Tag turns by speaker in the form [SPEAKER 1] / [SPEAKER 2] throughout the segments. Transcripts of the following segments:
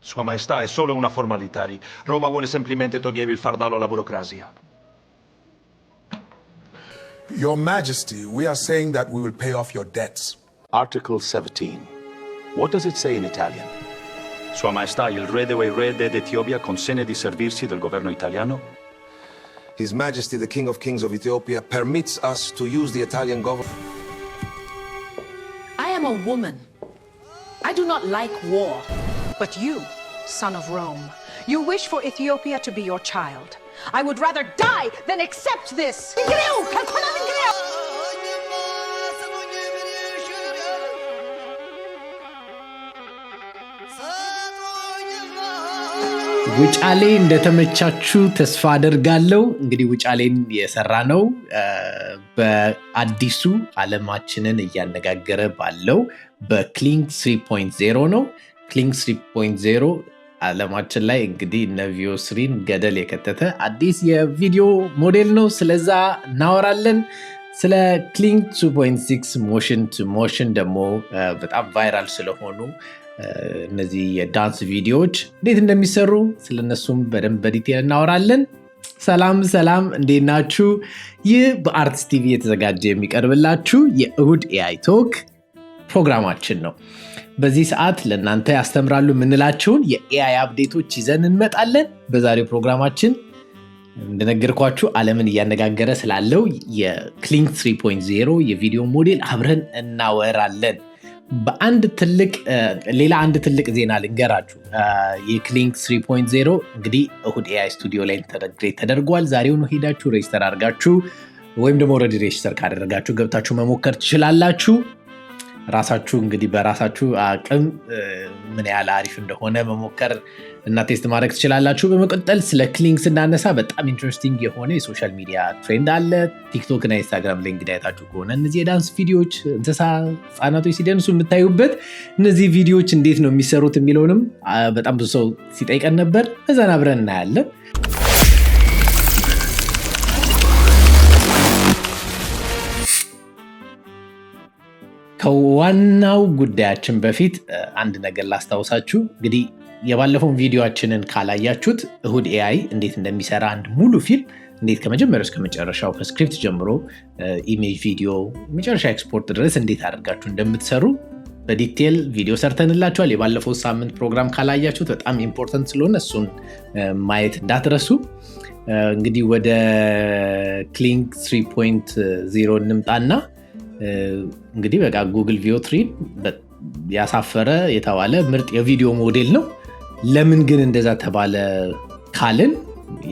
[SPEAKER 1] Sua Maestà è solo una formalità. Roma vuole semplicemente togliere il fardello alla burocrazia.
[SPEAKER 2] Your Majesty, we are saying that we will pay off your debts.
[SPEAKER 3] Article 17. What does it say in Italian?
[SPEAKER 4] Sua Maestà il re d'Etiopia consente di servirsi del governo italiano?
[SPEAKER 5] His Majesty, the King of Kings of Ethiopia, permits us to use the Italian government.
[SPEAKER 6] I am a woman. I do not like war. But you, son of Rome, you wish for Ethiopia to be your child. I would rather die than accept this.
[SPEAKER 7] ውጫሌ እንደተመቻችሁ ተስፋ አደርጋለሁ። እንግዲህ ውጫሌን የሰራ ነው በአዲሱ ዓለማችንን እያነጋገረ ባለው በክሊንግ 3.0 ነው። ክሊንግ 3.0 ዓለማችን ላይ እንግዲህ እነ ቪኦ 3ን ገደል የከተተ አዲስ የቪዲዮ ሞዴል ነው። ስለዛ እናወራለን። ስለ ክሊንግ 2.6 ሞሽን ቱ ሞሽን ደግሞ በጣም ቫይራል ስለሆኑ እነዚህ የዳንስ ቪዲዮዎች እንዴት እንደሚሰሩ ስለነሱም በደንብ በዲቴል እናወራለን። ሰላም እንዴት ናችሁ? ይህ በአርትስ ቲቪ የተዘጋጀ የሚቀርብላችሁ የእሁድ ኤአይ ቶክ ፕሮግራማችን ነው። በዚህ ሰዓት ለእናንተ ያስተምራሉ የምንላቸውን የኤአይ አፕዴቶች ይዘን እንመጣለን። በዛሬው ፕሮግራማችን እንደነገርኳችሁ ዓለምን እያነጋገረ ስላለው የክሊንግ 3.0 የቪዲዮ ሞዴል አብረን እናወራለን። ሌላ አንድ ትልቅ ዜና ልንገራችሁ። የክሊንግ 3.0 እንግዲህ እሁድ ኤአይ ስቱዲዮ ላይ ኢንተግሬት ተደርጓል። ዛሬውኑ ሄዳችሁ ሬጅስተር አድርጋችሁ ወይም ደግሞ ኦልሬዲ ሬጅስተር ካደረጋችሁ ገብታችሁ መሞከር ትችላላችሁ። ራሳችሁ እንግዲህ በራሳችሁ አቅም ምን ያህል አሪፍ እንደሆነ መሞከር እና ቴስት ማድረግ ትችላላችሁ። በመቀጠል ስለ ክሊንግ ስናነሳ በጣም ኢንትረስቲንግ የሆነ የሶሻል ሚዲያ ትሬንድ አለ። ቲክቶክ እና ኢንስታግራም ላይ እንግዲህ አይታችሁ ከሆነ እነዚህ የዳንስ ቪዲዮዎች ህጻናቶች ሲደንሱ የምታዩበት እነዚህ ቪዲዮዎች እንዴት ነው የሚሰሩት የሚለውንም በጣም ብዙ ሰው ሲጠይቀን ነበር። እዛን አብረን እናያለን። ከዋናው ጉዳያችን በፊት አንድ ነገር ላስታውሳችሁ። እንግዲህ የባለፈውን ቪዲዮችንን ካላያችሁት እሁድ ኤአይ እንዴት እንደሚሰራ አንድ ሙሉ ፊልም እንዴት ከመጀመሪያው እስከ መጨረሻው ከስክሪፕት ጀምሮ ኢሜጅ፣ ቪዲዮ፣ መጨረሻ ኤክስፖርት ድረስ እንዴት አድርጋችሁ እንደምትሰሩ በዲቴል ቪዲዮ ሰርተንላችኋል። የባለፈው ሳምንት ፕሮግራም ካላያችሁት በጣም ኢምፖርታንት ስለሆነ እሱን ማየት እንዳትረሱ። እንግዲህ ወደ ክሊንግ 3.0 እንምጣና እንግዲህ በቃ ጉግል ቪኦ 3 ያሳፈረ የተባለ ምርጥ የቪዲዮ ሞዴል ነው። ለምን ግን እንደዛ ተባለ ካልን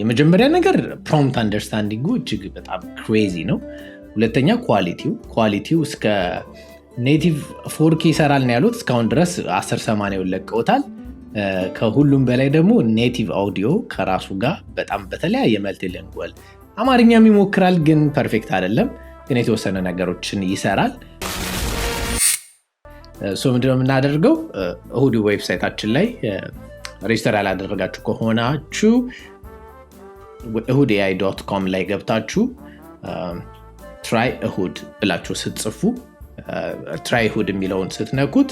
[SPEAKER 7] የመጀመሪያ ነገር ፕሮምፕት አንደርስታንዲንጉ እጅግ በጣም ክሬዚ ነው። ሁለተኛ ኳሊቲው እስከ ኔቲቭ 4K ይሰራል ነው ያሉት። እስካሁን ድረስ 1080 ለቀውታል። ከሁሉም በላይ ደግሞ ኔቲቭ አውዲዮ ከራሱ ጋር በጣም በተለያየ መልቲሊንጓል አማርኛም ይሞክራል፣ ግን ፐርፌክት አይደለም፣ ግን የተወሰነ ነገሮችን ይሰራል። ምንድነው የምናደርገው? እሁድ ዌብሳይታችን ላይ ሬጅስተር ያላደረጋችሁ ከሆናችሁ ehudai.com ላይ ገብታችሁ ትራይ እሁድ ብላችሁ ስትጽፉ ትራይ እሁድ የሚለውን ስትነኩት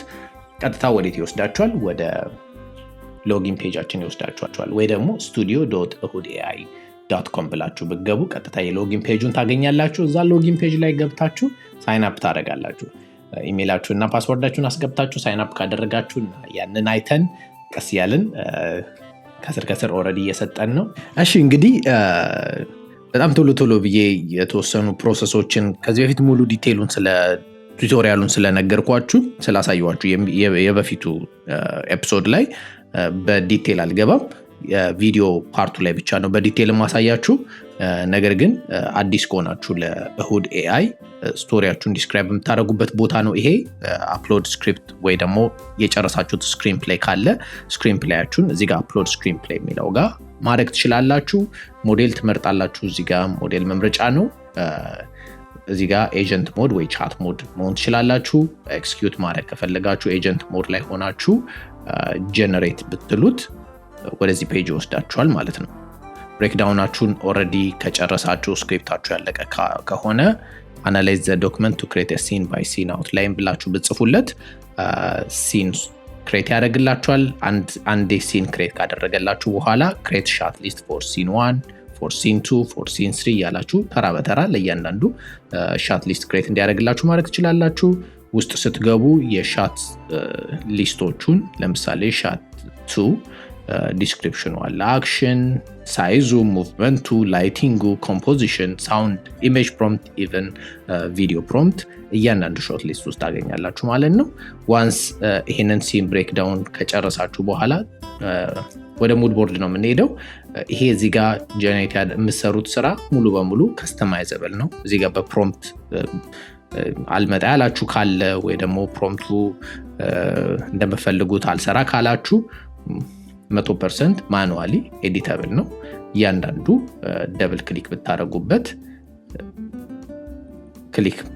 [SPEAKER 7] ቀጥታ ወዴት ይወስዳችኋል? ወደ ሎጊን ፔጃችን ይወስዳችኋል። ወይ ደግሞ studio.ehudai.com ብላችሁ ብትገቡ ቀጥታ የሎጊን ፔጁን ታገኛላችሁ። እዛ ሎጊን ፔጅ ላይ ገብታችሁ ሳይን አፕ ታደርጋላችሁ። ኢሜይላችሁና ፓስወርዳችሁን አስገብታችሁ ሳይን አፕ ካደረጋችሁ ያንን አይተን ቀስ ያልን ከስር ኦልሬዲ እየሰጠን ነው። እሺ እንግዲህ በጣም ቶሎ ብዬ የተወሰኑ ፕሮሰሶችን ከዚህ በፊት ሙሉ ዲቴይሉን ስለ ቱቶሪያሉን ስለነገርኳችሁ ስላሳየኋችሁ የበፊቱ ኤፒሶድ ላይ በዲቴይል አልገባም። የቪዲዮ ፓርቱ ላይ ብቻ ነው በዲቴይል ማሳያችሁ። ነገር ግን አዲስ ከሆናችሁ ለእሁድ ኤአይ ስቶሪያችሁን ዲስክራይብ የምታደርጉበት ቦታ ነው ይሄ። አፕሎድ ስክሪፕት ወይ ደግሞ የጨረሳችሁት ስክሪን ፕሌይ ካለ ስክሪን ፕሌያችሁን እዚህ ጋር አፕሎድ ስክሪን ፕሌይ የሚለው ጋር ማድረግ ትችላላችሁ። ሞዴል ትመርጣላችሁ። እዚህ ጋር ሞዴል መምረጫ ነው። እዚህ ጋር ኤጀንት ሞድ ወይ ቻት ሞድ መሆን ትችላላችሁ። ኤክስኪዩት ማድረግ ከፈለጋችሁ ኤጀንት ሞድ ላይ ሆናችሁ ጀነሬት ብትሉት ወደዚህ ፔጅ ይወስዳችኋል ማለት ነው። ብሬክዳውናችሁን ኦልሬዲ ከጨረሳችሁ ስክሪፕታችሁ ያለቀ ከሆነ analyze the document to create a scene by scene outline ብላችሁ ብጽፉለት ሲን ክሬት ያደርግላችኋል። አንድ ሲን ክሬት ካደረገላችሁ በኋላ ክሬት ሻት ሊስት ፎር ሲን 1 ፎር ሲን 2 ፎር ሲን 3 እያላችሁ ተራ በተራ ለእያንዳንዱ ሻት ሊስት ክሬት እንዲያደርግላችሁ ማድረግ ትችላላችሁ። ውስጥ ስትገቡ የሻት ሊስቶቹን ለምሳሌ ሻት 2 ዲስክሪፕሽኑ አለ፣ አክሽን፣ ሳይዙ፣ ሙቭመንቱ፣ ላይቲንጉ፣ ኮምፖዚሽን፣ ሳውንድ፣ ኢሜጅ ፕሮምፕት፣ ኢቨን ቪዲዮ ፕሮምፕት እያንዳንዱ ሾት ሊስት ውስጥ ታገኛላችሁ ማለት ነው። ዋንስ ይሄንን ሲን ብሬክዳውን ከጨረሳችሁ በኋላ ወደ ሙድ ቦርድ ነው የምንሄደው። ይሄ እዚህ ጋር ጀነሬት የምትሰሩት ስራ ሙሉ በሙሉ ከስተማይዘብል ነው። እዚህ ጋር በፕሮምፕት አልመጣ ያላችሁ ካለ ወይ ደግሞ ፕሮምፕቱ እንደምፈልጉት አልሰራ ካላችሁ 100% ማኑዋሊ ኤዲተብል ነው። እያንዳንዱ ደብል ክሊክ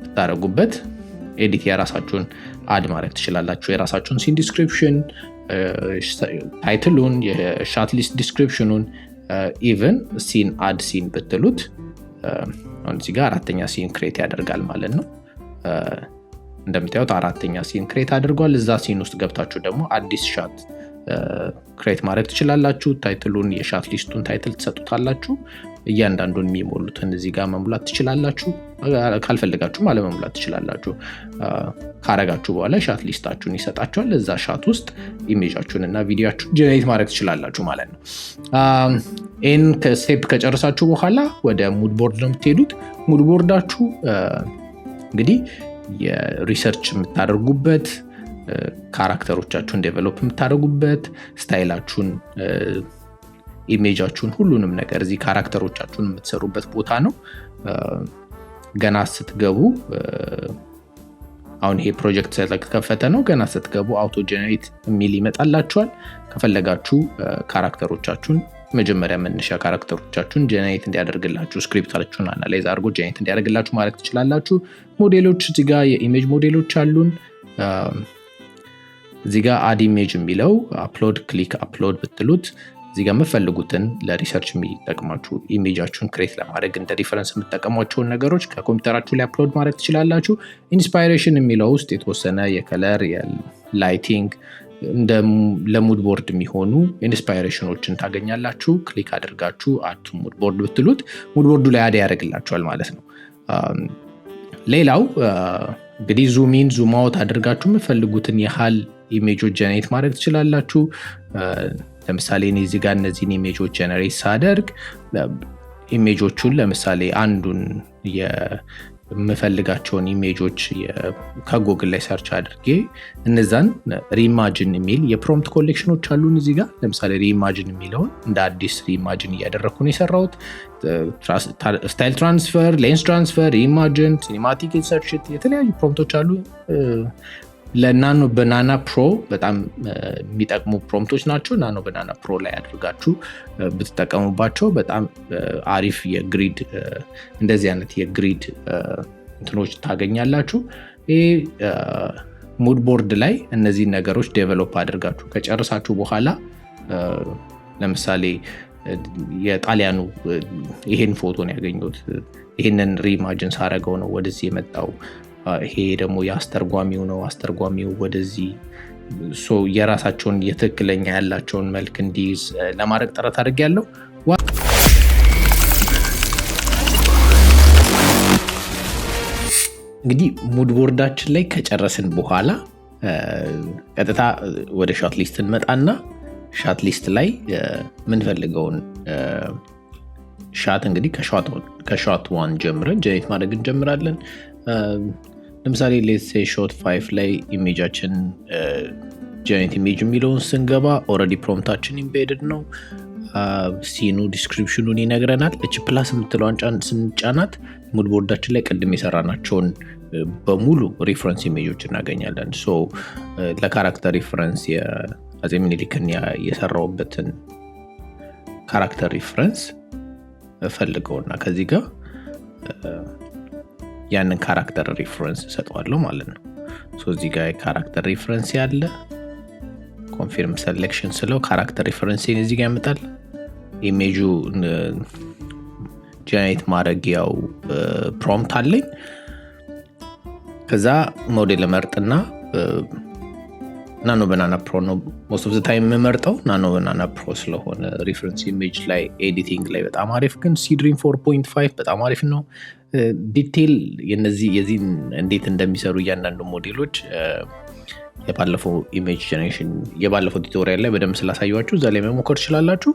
[SPEAKER 7] ብታረጉበት ኤዲት የራሳችሁን አድ ማድረግ ትችላላችሁ። የራሳችሁን ሲን ዲስክሪፕሽን፣ ታይትሉን፣ የሻት ሊስት ዲስክሪፕሽኑን፣ ኢቨን ሲን አድ ሲን ብትሉት አሁን እዚህ ጋር 4ኛ ሲን ክሬት ያደርጋል ማለት ነው። እንደምታዩት 4ኛ ሲን ክሬት አድርጓል። እዛ ሲን ውስጥ ገብታችሁ ደግሞ አዲስ ሻት ክሬት ማድረግ ትችላላችሁ። ታይትሉን የሻት ሊስቱን ታይትል ትሰጡታላችሁ። እያንዳንዱን የሚሞሉትን እዚህ ጋር መሙላት ትችላላችሁ። ካልፈልጋችሁም አለመሙላት ትችላላችሁ። ካረጋችሁ በኋላ ሻት ሊስታችሁን ይሰጣችኋል። እዛ ሻት ውስጥ ኢሜጃችሁን እና ቪዲዮችሁን ጀነሬት ማድረግ ትችላላችሁ ማለት ነው። ይህን ስቴፕ ከጨረሳችሁ በኋላ ወደ ሙድ ቦርድ ነው የምትሄዱት። ሙድ ቦርዳችሁ እንግዲህ የሪሰርች የምታደርጉበት፣ ካራክተሮቻችሁን ዴቨሎፕ የምታደርጉበት፣ ስታይላችሁን፣ ኢሜጃችሁን፣ ሁሉንም ነገር እዚህ ካራክተሮቻችሁን የምትሰሩበት ቦታ ነው። ገና ስትገቡ አሁን ይሄ ፕሮጀክት ስለተከፈተ ነው። ገና ስትገቡ አውቶ ጀነሬት የሚል ይመጣላችኋል። ከፈለጋችሁ ካራክተሮቻችሁን መጀመሪያ መነሻ ካራክተሮቻችሁን ጀነሬት እንዲያደርግላችሁ ስክሪፕታችሁን አናላይዝ አድርጎ ጀነሬት እንዲያደርግላችሁ ማድረግ ትችላላችሁ። ሞዴሎች እዚህ ጋር የኢሜጅ ሞዴሎች አሉን። እዚህ ጋር አድ ኢሜጅ የሚለው አፕሎድ ክሊክ አፕሎድ ብትሉት እዚህ ጋር የምትፈልጉትን ለሪሰርች የሚጠቅማችሁ ኢሜጃችሁን ክሬት ለማድረግ እንደ ሪፈረንስ የምትጠቀሟቸውን ነገሮች ከኮምፒውተራችሁ ላይ አፕሎድ ማድረግ ትችላላችሁ። ኢንስፓይሬሽን የሚለው ውስጥ የተወሰነ የከለር የላይቲንግ ለሙድ ቦርድ የሚሆኑ ኢንስፓይሬሽኖችን ታገኛላችሁ። ክሊክ አድርጋችሁ አድ ሙድ ቦርድ ብትሉት ሙድ ቦርዱ ላይ አድ ያደርግላችኋል ማለት ነው። ሌላው እንግዲህ ዙም ኢን ዙም አውት አድርጋችሁ የምትፈልጉትን ያህል ኢሜጆች ጀነሬት ማድረግ ትችላላችሁ። ለምሳሌ እኔ እዚህ ጋር እነዚህን ኢሜጆች ጀነሬት ሳደርግ ኢሜጆቹን ለምሳሌ አንዱን የምፈልጋቸውን ኢሜጆች ከጉግል ላይ ሰርች አድርጌ እነዛን ሪኢማጂን የሚል የፕሮምፕት ኮሌክሽኖች አሉን እዚህ ጋር። ለምሳሌ ሪኢማጂን የሚለውን እንደ አዲስ ሪኢማጂን እያደረግኩ ነው የሰራሁት። ስታይል ትራንስፈር፣ ሌንስ ትራንስፈር፣ ሪኢማጂን፣ ሲኒማቲክ ኢንሰርሽት የተለያዩ ፕሮምፕቶች አሉ። ለናኖ በናና ፕሮ በጣም የሚጠቅሙ ፕሮምፕቶች ናቸው። ናኖ በናና ፕሮ ላይ አድርጋችሁ ብትጠቀሙባቸው በጣም አሪፍ የግሪድ እንደዚህ አይነት የግሪድ እንትኖች ታገኛላችሁ። ይህ ሙድ ቦርድ ላይ እነዚህን ነገሮች ዴቨሎፕ አድርጋችሁ ከጨረሳችሁ በኋላ ለምሳሌ የጣሊያኑ ይሄን ፎቶ ነው ያገኘሁት። ይሄንን ሪኢማጂን ሳረገው ነው ወደዚህ የመጣው። ይሄ ደግሞ የአስተርጓሚው ነው። አስተርጓሚው ወደዚህ የራሳቸውን የትክክለኛ ያላቸውን መልክ እንዲይዝ ለማድረግ ጥረት አድርጌያለሁ። እንግዲህ ሙድ ቦርዳችን ላይ ከጨረስን በኋላ ቀጥታ ወደ ሻት ሊስት እንመጣና ሻት ሊስት ላይ የምንፈልገውን ሻት እንግዲህ ከሻት 1 ጀምረን ጀነሬት ማድረግ እንጀምራለን። ለምሳሌ ሌትስ ሴይ ሾት 5 ላይ ኢሜጃችን ጀነሬት ኢሜጅ የሚለውን ስንገባ ኦልሬዲ ፕሮምፕታችን ኢምቤድድ ነው። ሲኑ ዲስክሪፕሽኑን ይነግረናል። እች ፕላስ የምትለዋን ስንጫናት ሙድ ቦርዳችን ላይ ቅድም የሰራናቸውን በሙሉ ሪፈረንስ ኢሜጆች እናገኛለን። ለካራክተር ሪፈረንስ የአፄ ምኒልክን የሰራውበትን ካራክተር ሪፈረንስ ፈልገውና ከዚህ ጋር ያንን ካራክተር ሪፈረንስ ሰጠዋለሁ ማለት ነው። እዚህ ጋር የካራክተር ሪፈረንስ ያለ ኮንፊርም ሴሌክሽን ስለው ካራክተር ሪፈረንስ እዚህ ጋር ያመጣል። ኢሜጁ ጀነሬት ማድረጊያው ፕሮምፕት አለኝ። ከዛ ሞዴል መርጥና ናኖ ባናና ፕሮ ነው most of the time የምመርጠው ናኖ ባናና ፕሮ ስለሆነ ሪፈረንስ ኢሜጅ ላይ ኤዲቲንግ ላይ በጣም አሪፍ ግን ሲድሪም 4.5 በጣም አሪፍ ነው ዲቴል የዚህን እንዴት እንደሚሰሩ እያንዳንዱ ሞዴሎች የባለፈው ኢሜጅ ጀነሬሽን የባለፈው ቱቶሪያል ላይ በደንብ ስላሳያችሁ እዛ ላይ መሞከር ትችላላችሁ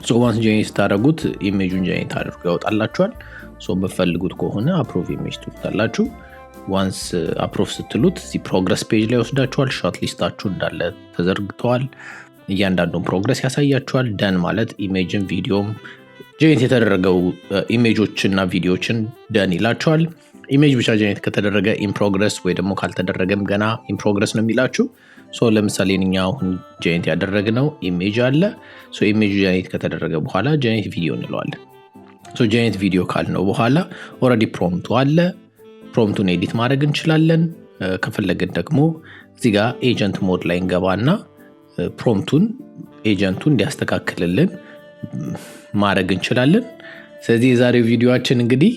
[SPEAKER 7] ሶ ዋንስ ጀነሬት ታደርጉት ኢሜጁን ጀነሬት አድርጎ ያወጣላችኋል ሶ በፈልጉት ከሆነ አፕሩቭ ኢሜጅ ትሉታላችሁ ዋንስ አፕሩቭ ስትሉት እዚህ ፕሮግረስ ፔጅ ላይ ወስዳችኋል ሾት ሊስታችሁ እንዳለ ተዘርግተዋል እያንዳንዱን ፕሮግረስ ያሳያችኋል ደን ማለት ኢሜጅን ቪዲዮም ጀነሬት የተደረገው ኢሜጆችና ቪዲዮችን ደን ይላችኋል ኢሜጅ ብቻ ጀነሬት ከተደረገ ኢን ፕሮግረስ ወይ ደግሞ ካልተደረገም ገና ኢን ፕሮግረስ ነው የሚላችሁ ሶ ለምሳሌ እኛ አሁን ጀነሬት ያደረግነው ኢሜጅ አለ ሶ ኢሜጅ ጀነሬት ከተደረገ በኋላ ጀነሬት ቪዲዮ እንለዋለን ሶ ጀነሬት ቪዲዮ ካልነው በኋላ ኦሬዲ ፕሮምፕቱ አለ ፕሮምፕቱን ኤዲት ማድረግ እንችላለን ከፈለግን ደግሞ እዚህ ጋር ኤጀንት ሞድ ላይ እንገባና ፕሮምፕቱን ኤጀንቱ እንዲያስተካክልልን ማድረግ እንችላለን ስለዚህ የዛሬው ቪዲዮአችን እንግዲህ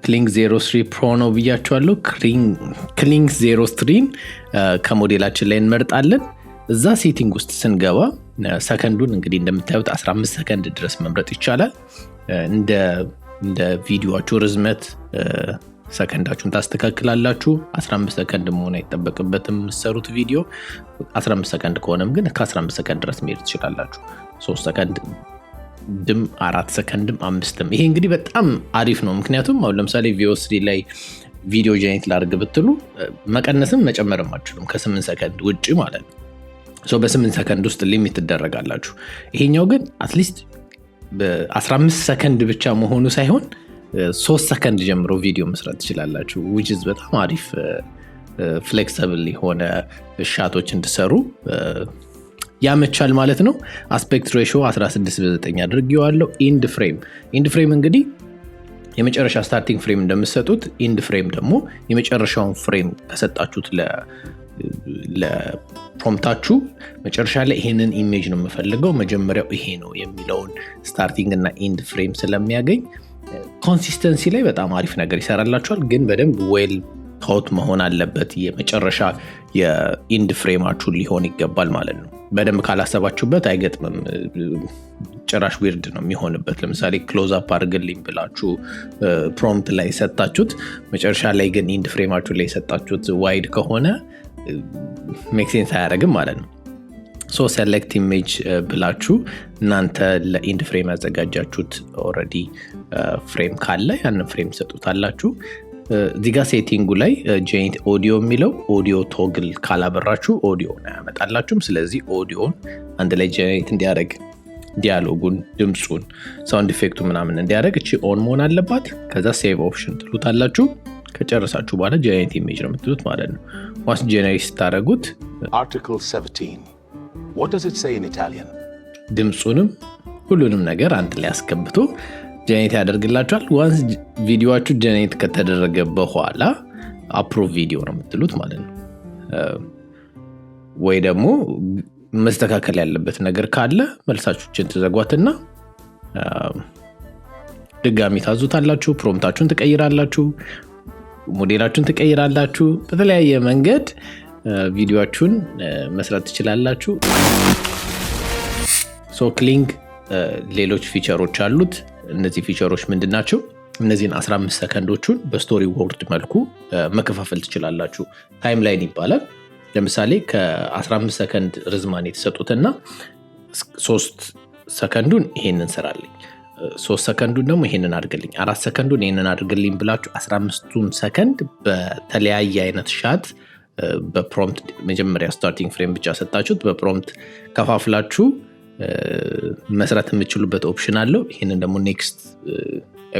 [SPEAKER 7] ክሊንግ 03 ፕሮ ነው ብያችኋለሁ ክሊንግ 03 ከሞዴላችን ላይ እንመርጣለን እዛ ሴቲንግ ውስጥ ስንገባ ሰከንዱን እንግዲህ እንደምታዩት 15 ሰከንድ ድረስ መምረጥ ይቻላል እንደ ቪዲዮአችሁ ርዝመት ሰከንዳችሁን ታስተካክላላችሁ 15 ሰከንድ መሆን አይጠበቅበትም ሰሩት ቪዲዮ 15 ሰከንድ ከሆነም ግን ከ15 ሰከንድ ድረስ መሄድ ትችላላችሁ 3 ሰከንድ ድም 4 ሰከንድም 5ም ይሄ እንግዲህ በጣም አሪፍ ነው ምክንያቱም አሁን ለምሳሌ VO3 ላይ ቪዲዮ ጀነሬት ላድርግ ብትሉ መቀነስም መጨመርም አትችሉም ከ8 ሰከንድ ውጪ ማለት ነው ሶ በ8 ሰከንድ ውስጥ ሊሚት ትደረጋላችሁ ይሄኛው ግን አትሊስት በ15 ሰከንድ ብቻ መሆኑ ሳይሆን 3 ሰከንድ ጀምሮ ቪዲዮ መስራት ትችላላችሁ which is በጣም አሪፍ ፍሌክሲብል የሆነ ሻቶች እንድሰሩ ያመቻል ማለት ነው አስፔክት ሬሽዮ 16:9 አድርጌዋለሁ ኢንድ ፍሬም እንግዲህ የመጨረሻ ስታርቲንግ ፍሬም እንደምትሰጡት ኢንድ ፍሬም ደግሞ የመጨረሻውን ፍሬም ከሰጣችሁት ለፕሮምፕታችሁ መጨረሻ ላይ ይሄንን ኢሜጅ ነው የምፈልገው መጀመሪያው ይሄ ነው የሚለውን ስታርቲንግ እና ኢንድ ፍሬም ስለሚያገኝ ኮንሲስተንሲ ላይ በጣም አሪፍ ነገር ይሰራላችኋል ግን በደንብ ዌል ታውት መሆን አለበት የመጨረሻ የኢንድ ፍሬማችሁ ሊሆን ይገባል ማለት ነው በደንብ ካላሰባችሁበት አይገጥምም ጭራሽ ዊርድ ነው የሚሆንበት ለምሳሌ ክሎዝ አፕ አድርግልኝ ብላችሁ ፕሮምፕት ላይ ሰጣችሁት መጨረሻ ላይ ግን ኢንድ ፍሬማችሁ ላይ ሰጣችሁት ዋይድ ከሆነ ሜክ ሴንስ አያደርግም ማለት ነው ሶ ሴሌክት ኢሜጅ ብላችሁ እናንተ ለኢንድ ፍሬም ያዘጋጃችሁት ኦሬዲ ፍሬም ካለ ያንን ፍሬም ሰጡታላችሁ እዚጋ ሴቲንጉ ላይ ጀነሬት ኦዲዮ የሚለው ኦዲዮ ቶግል ካላበራችሁ ኦዲዮ ያመጣላችሁም ስለዚህ ኦዲዮን አንድ ላይ ጀነሬት እንዲያደርግ ዲያሎጉን ድምጹን ሳውንድ ኢፌክቱ ምናምን እንዲያደርግ እቺ ኦን መሆን አለባት ከዛ ሴቭ ኦፕሽን ትሉታላችሁ ከጨረሳችሁ በኋላ ጀነሬት ኢሜጅ ነው የምትሉት ማለት ነው ዋንስ ጀነሬት ስታደርጉት
[SPEAKER 3] Article 17. What does it say in Italian?
[SPEAKER 7] ድምጹንም ሁሉንም ነገር አንድ ላይ አስገብቶ ጀነሬት ያደርግላችኋል ዋንስ ቪዲዮአችሁ ጀነሬት ከተደረገ በኋላ አፕሩቭ ቪዲዮ ነው የምትሉት ማለት ነው ወይ ደግሞ መስተካከል ያለበት ነገር ካለ መልሳችሁን ትዘጓትና ድጋሚ ታዙታላችሁ ፕሮምፕታችሁን ትቀይራላችሁ ሞዴላችሁን ትቀይራላችሁ በተለያየ መንገድ ቪዲዮአችሁን መስራት ትችላላችሁ ሶ ክሊንግ ሌሎች ፊቸሮች አሉት እነዚህ ፊቸሮች ምንድናቸው እነዚህን 15 ሰከንዶቹን በስቶሪ ቦርድ መልኩ መከፋፈል ትችላላችሁ ታይምላይን ይባላል ለምሳሌ ከ15 ሰከንድ ርዝማን የተሰጡትና 3 ሰከንዱን ይሄንን ሰራልኝ 3 ሰከንዱን ደግሞ ይሄንን አድርግልኝ 4 ሰከንዱን ይሄንን አድርግልኝ ብላችሁ 15ቱን ሰከንድ በተለያየ አይነት ሻት በፕሮምፕት መጀመሪያ ስታርቲንግ ፍሬም ብቻ ሰጣችሁት በፕሮምፕት ከፋፍላችሁ መስራት የምትችሉበት ኦፕሽን አለው ይሄንን ደግሞ ኔክስት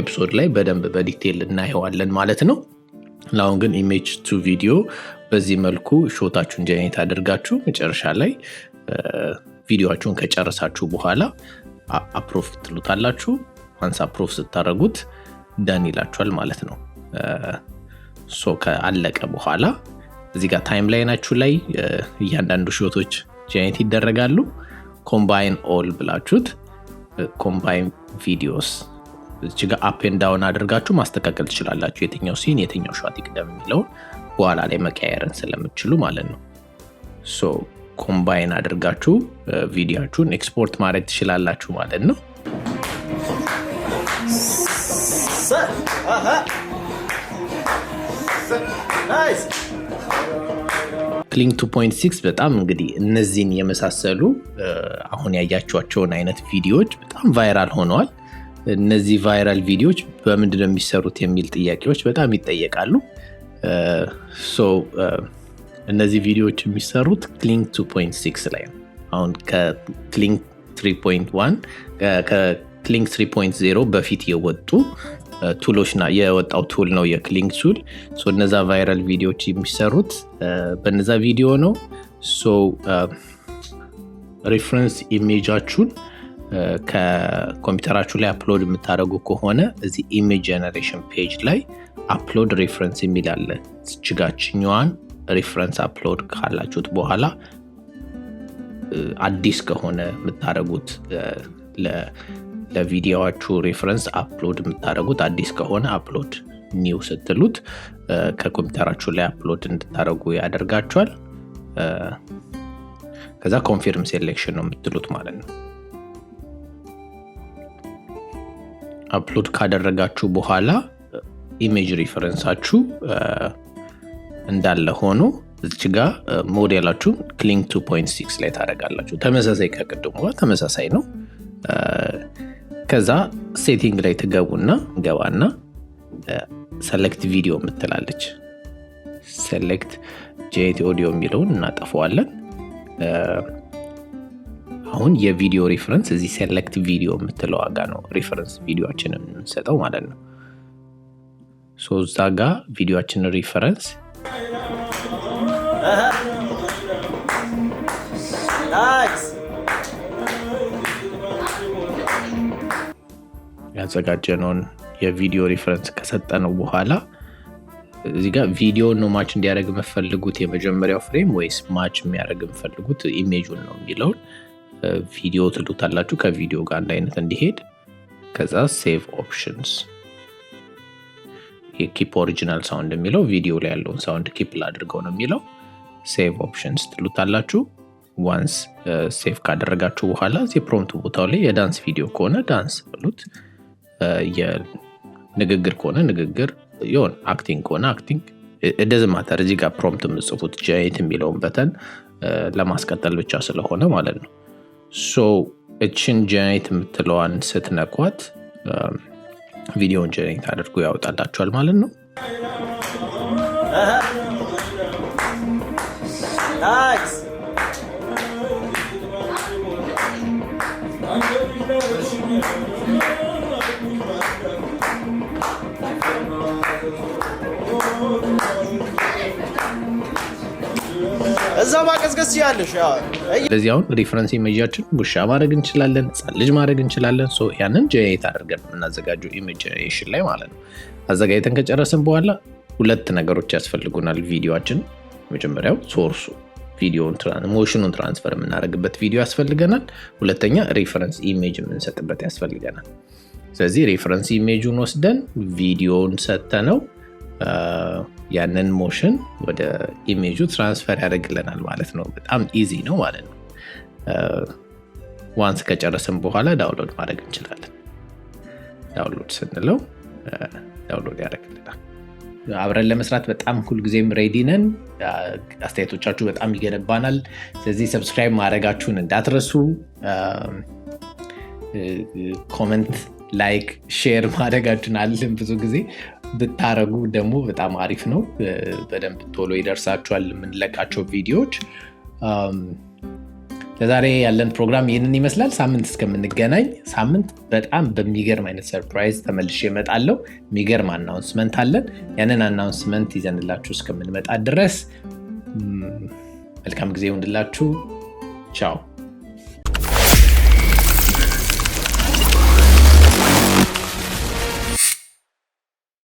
[SPEAKER 7] ኤፒሶድ ላይ በደንብ በዲቴል እናየዋለን ማለት ነው አሁን ግን ኢሜጅ ቱ ቪዲዮ በዚህ መልኩ ሾታችሁን ጀነሬት አድርጋችሁ መጨረሻ ላይ ቪዲዮአችሁን ከጨረሳችሁ በኋላ አፕሩቭ ትሉታላችሁ ዋንስ አፕሩቭ ስታደርጉት ዳን ይላችኋል ማለት ነው ሶ ከአለቀ በኋላ እዚህ ጋር ታይም ላይናችሁ ላይ እያንዳንዱ ሾቶች ጀነሬት ይደረጋሉ ኮምባይን ኦል ብላችሁት ኮምባይን ቪዲዮስ እዚህ ጋር አፕ ኤንድ ዳውን አድርጋችሁ ማስተካከል ትችላላችሁ የትኛው ሲን የትኛው ሾት ይቀደም የሚለውን በኋላ ላይ መቀየርን ስለምትችሉ ማለት ነው ሶ ኮምባይን አድርጋችሁ ቪዲዮአችሁን ኤክስፖርት ማድረግ ትችላላችሁ ማለት ነው። ክሊንግ 2.6 በጣም እንግዲህ እነዚህን የመሳሰሉ አሁን ያያችኋቸውን አይነት ቪዲዮዎች በጣም ቫይራል ሆነዋል። እነዚህ ቫይራል ቪዲዮዎች በምንድን ነው የሚሰሩት የሚል ጥያቄዎች በጣም ይጠየቃሉ። እነዚህ ቪዲዮዎች የሚሰሩት ክሊንግ 2.6 ላይ ነው። አሁን ከክሊንግ 3.1 ከክሊንግ 3.0 በፊት የወጡ ቱሎች የወጣው ቱል ነው የክሊንግ ቱል። እነዛ ቫይራል ቪዲዮዎች የሚሰሩት በነዛ ቪዲዮ ነው። ሪፍረንስ ኢሜጃችሁን ከኮምፒውተራችሁ ላይ አፕሎድ የምታደርጉ ከሆነ እዚህ ኢሜጅ ጀነሬሽን ፔጅ ላይ አፕሎድ ሪፍረንስ የሚል አለ። ችጋችኛዋን ሪፍረንስ አፕሎድ ካላችሁት በኋላ አዲስ ከሆነ የምታደርጉት ለቪዲዮዋችሁ ሪፍረንስ አፕሎድ የምታደርጉት አዲስ ከሆነ አፕሎድ ኒው ስትሉት ከኮምፒውተራችሁ ላይ አፕሎድ እንድታደርጉ ያደርጋችኋል። ከዛ ኮንፊርም ሴሌክሽን ነው የምትሉት ማለት ነው። አፕሎድ ካደረጋችሁ በኋላ ኢሜጅ ሪፈረንሳችሁ እንዳለ ሆኖ እዚች ጋር ሞዴላችሁን ክሊንግ 2.6 ላይ ታደርጋላችሁ። ተመሳሳይ ከቅድሙ ጋር ተመሳሳይ ነው። ከዛ ሴቲንግ ላይ ገባና ሰሌክት ቪዲዮ የምትላለች ሰሌክት ጄኔሬት ኦዲዮ የሚለውን እናጠፈዋለን። አሁን የቪዲዮ ሪፈረንስ እዚህ ሴሌክት ቪዲዮ የምትለው ዋጋ ነው ሪፈረንስ ቪዲዮአችንን የምንሰጠው ማለት ነው። እዛ ጋ ቪዲዮአችንን ሪፈረንስ ያዘጋጀነውን የቪዲዮ ሪፈረንስ ከሰጠነው በኋላ እዚህ ጋር ቪዲዮ ነው ማች እንዲያደርግ የምፈልጉት የመጀመሪያው ፍሬም ወይስ ማች የሚያደርግ የምፈልጉት ኢሜጁን ነው የሚለውን ቪዲዮ ትሉታላችሁ። ከቪዲዮ ጋር አንድ አይነት እንዲሄድ ከዛ ሴቭ ኦፕሽንስ ኪፕ ኦሪጂናል ሳውንድ የሚለው ቪዲዮ ላይ ያለውን ሳውንድ ኪፕ ላድርገው ነው የሚለው። ሴቭ ኦፕሽንስ ትሉታላችሁ። ዋንስ ሴቭ ካደረጋችሁ በኋላ እዚህ ፕሮምፕት ቦታው ላይ የዳንስ ቪዲዮ ከሆነ ዳንስ ብሉት፣ የንግግር ከሆነ ንግግር፣ የሆነ አክቲንግ ከሆነ አክቲንግ እንደዚህ ማተር። እዚህ ጋር ፕሮምፕት የምጽፉት ጀነሬት የሚለውን በተን ለማስቀጠል ብቻ ስለሆነ ማለት ነው። እችን ጀነሬት የምትለዋን ስትነኳት ቪዲዮን ጀነሬት አድርጎ ያወጣላችኋል ማለት ነው።
[SPEAKER 8] እዛው ማቀዝቀዝ ያለሽ
[SPEAKER 7] ስለዚህ አሁን ሪፈረንስ ኢሜጃችን ውሻ ማድረግ እንችላለን፣ ህጻን ልጅ ማድረግ እንችላለን። ያንን ጀነሬት አድርገን የምናዘጋጀው ኢሜጅ ጀነሬሽን ላይ ማለት ነው። አዘጋጅተን ከጨረስን በኋላ ሁለት ነገሮች ያስፈልጉናል ቪዲዮአችን። መጀመሪያው ሶርሱ ሞሽኑን ትራንስፈር የምናደርግበት ቪዲዮ ያስፈልገናል። ሁለተኛ ሪፈረንስ ኢሜጅ የምንሰጥበት ያስፈልገናል። ስለዚህ ሪፈረንስ ኢሜጁን ወስደን ቪዲዮን ሰጥተነው ያንን ሞሽን ወደ ኢሜጁ ትራንስፈር ያደርግልናል ማለት ነው። በጣም ኢዚ ነው ማለት ነው። ዋንስ ከጨረስን በኋላ ዳውንሎድ ማድረግ እንችላለን። ዳውንሎድ ስንለው ዳውንሎድ ያደርግልናል። አብረን ለመስራት በጣም ሁልጊዜም ሬዲ ነን። አስተያየቶቻችሁ በጣም ይገነባናል። ስለዚህ ሰብስክራይብ ማድረጋችሁን እንዳትረሱ። ኮመንት፣ ላይክ፣ ሼር ማድረጋችሁን አለን ብዙ ጊዜ ብታረጉ ደግሞ በጣም አሪፍ ነው። በደንብ ቶሎ ይደርሳችኋል የምንለቃቸው ቪዲዮዎች። ለዛሬ ያለን ፕሮግራም ይህንን ይመስላል። ሳምንት እስከምንገናኝ፣ ሳምንት በጣም በሚገርም አይነት ሰርፕራይዝ ተመልሼ እመጣለሁ። የሚገርም አናውንስመንት አለን። ያንን አናውንስመንት ይዘንላችሁ እስከምንመጣ ድረስ መልካም ጊዜ ይሁንላችሁ። ቻው።